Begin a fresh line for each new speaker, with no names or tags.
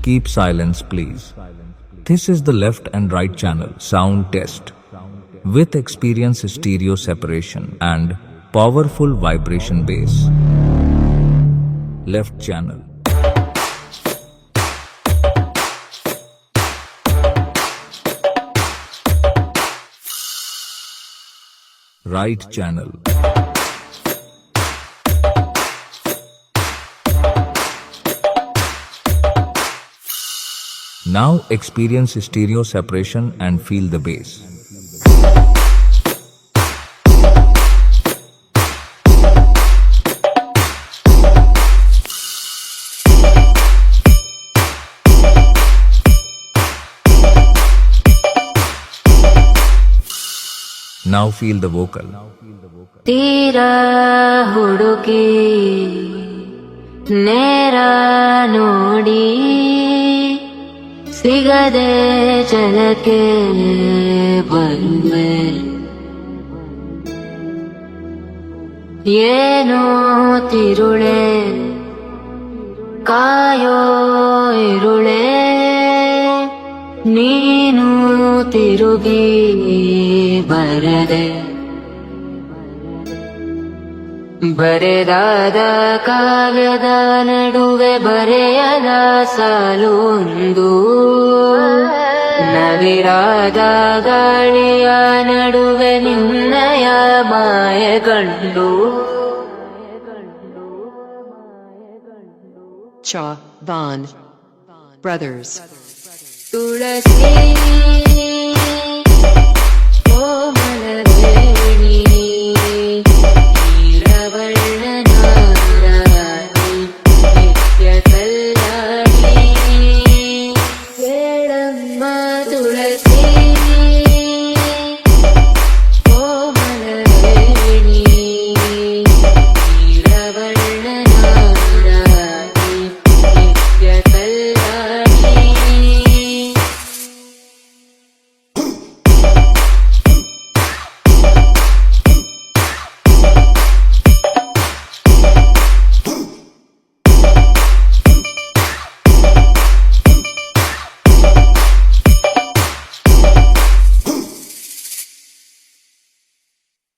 Keep silence, please. This is the left and right channel sound test with experience stereo separation and powerful vibration bass. Left channel. Right channel. Now experience stereo separation and feel the bass. Now feel the vocal.
ತೀರಾ ಹುಡುಕಿ ನೇರ ನೋಡಿ ಸಿಗದೆ ಜಲಕ್ಕೆ ಬರುವೆ ಏನೋ ತಿರುಳೆ ಕಾಯೋ ಇರುಳೆ ನೀನು ತಿರುಗಿ ಬರದೆ ಬರೆದಾದ ಕಾವ್ಯದ ನಡುವೆ ಬರೆಯದ ಸಾಲೊಂದು ನವಿರಾದ ಗಾಳಿಯ ನಡುವೆ ನಿನ್ನಯ ಮಾಯ ಕಂಡು
Cha Van Brothers.
ತುಳಸಿ